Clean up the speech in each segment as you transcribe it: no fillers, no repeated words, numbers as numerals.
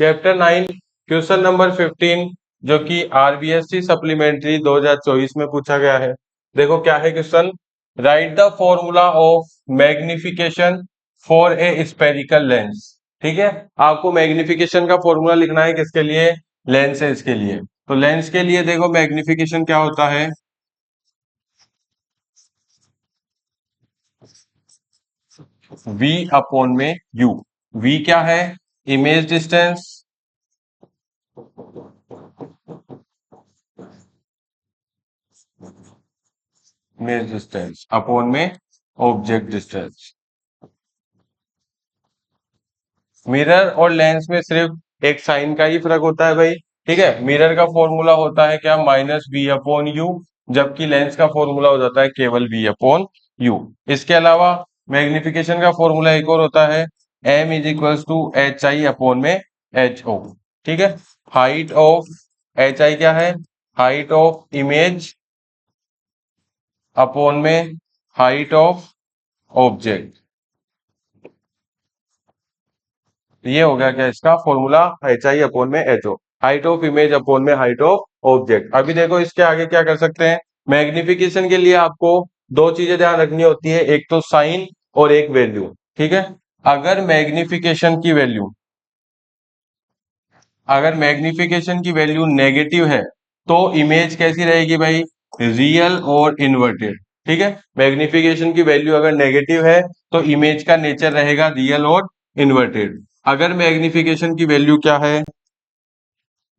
Chapter 9 question number 15 जो कि RBSC supplementary 2024 में पूछा गया है। देखो क्या है question, right the formula of magnification for a spherical lens. ठीक है, आपको मैग्निफिकेशन का फॉर्मूला लिखना है किसके लिए, लेंसेज के लिए। तो लेंस के लिए देखो मैग्निफिकेशन क्या होता है, v अपॉन में u। v क्या है, image distance, image distance upon में ऑब्जेक्ट डिस्टेंस। मिरर और लेंस में सिर्फ एक साइन का ही फर्क होता है भाई। ठीक है, मिरर का फॉर्मूला होता है क्या, माइनस बी अपॉन यू, जबकि लेंस का फॉर्मूला हो जाता है केवल बी अपॉन यू। इसके अलावा मैग्निफिकेशन का फॉर्मूला एक और होता है, M is equals to H I upon में एच ओ। ठीक है, हाइट ऑफ, एच आई क्या है, हाइट ऑफ इमेज अपॉन में हाइट ऑफ ऑब्जेक्ट। ये हो गया क्या इसका फॉर्मूला, एच आई अपॉन में H O, height of image upon में हाइट ऑफ ऑब्जेक्ट। अभी देखो इसके आगे क्या कर सकते हैं, मैग्निफिकेशन के लिए आपको दो चीजें ध्यान रखनी होती है, एक तो साइन और एक वैल्यू। ठीक है, अगर मैग्निफिकेशन की वैल्यू, अगर मैग्निफिकेशन की वैल्यू नेगेटिव है तो इमेज कैसी रहेगी भाई, रियल और इन्वर्टेड। ठीक है, मैग्निफिकेशन की वैल्यू अगर नेगेटिव है तो इमेज का नेचर रहेगा रियल और इन्वर्टेड। अगर मैग्निफिकेशन की वैल्यू क्या है,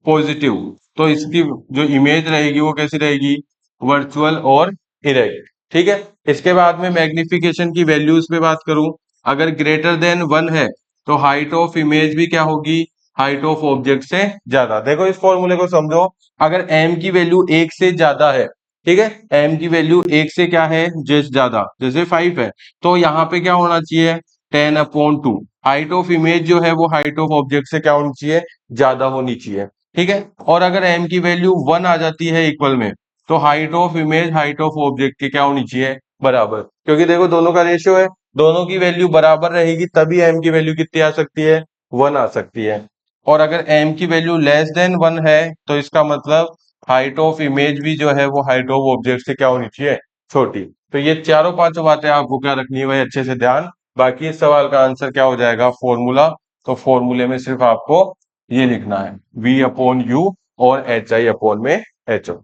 पॉजिटिव, तो इसकी जो इमेज रहेगी वो कैसी रहेगी, वर्चुअल और इरेक्ट। ठीक है, इसके बाद में मैग्निफिकेशन की वैल्यूज पे बात करूं, अगर ग्रेटर देन 1 है तो हाइट ऑफ इमेज भी क्या होगी, हाइट ऑफ ऑब्जेक्ट से ज्यादा। देखो इस फॉर्मूले को समझो, अगर m की वैल्यू 1 से ज्यादा है, ठीक है, m की वैल्यू 1 से क्या है, जैसे ज्यादा, जैसे 5 है, तो यहाँ पे क्या होना चाहिए, 10/2। हाइट ऑफ इमेज जो है वो हाइट ऑफ ऑब्जेक्ट से क्या होनी चाहिए, ज्यादा होनी चाहिए। ठीक है, और अगर m की वैल्यू 1 आ जाती है इक्वल में, तो height of image height of object की क्या होनी चाहिए, बराबर। क्योंकि देखो दोनों का रेशियो है, दोनों की वैल्यू बराबर रहेगी तभी m की वैल्यू कितनी आ सकती है, 1 आ सकती है। और अगर m की वैल्यू लेस देन 1 है तो इसका मतलब हाइट ऑफ इमेज भी जो है वो हाइट ऑफ ऑब्जेक्ट से क्या होनी चाहिए, छोटी। तो ये चारों पांचों बातें आपको क्या रखनी है भाई, अच्छे से ध्यान। बाकी इस सवाल का आंसर क्या हो जाएगा, फॉर्मूला। तो फॉर्मूले में सिर्फ आपको ये लिखना है v अपॉन यू और एच आई अपॉन में एच ओ।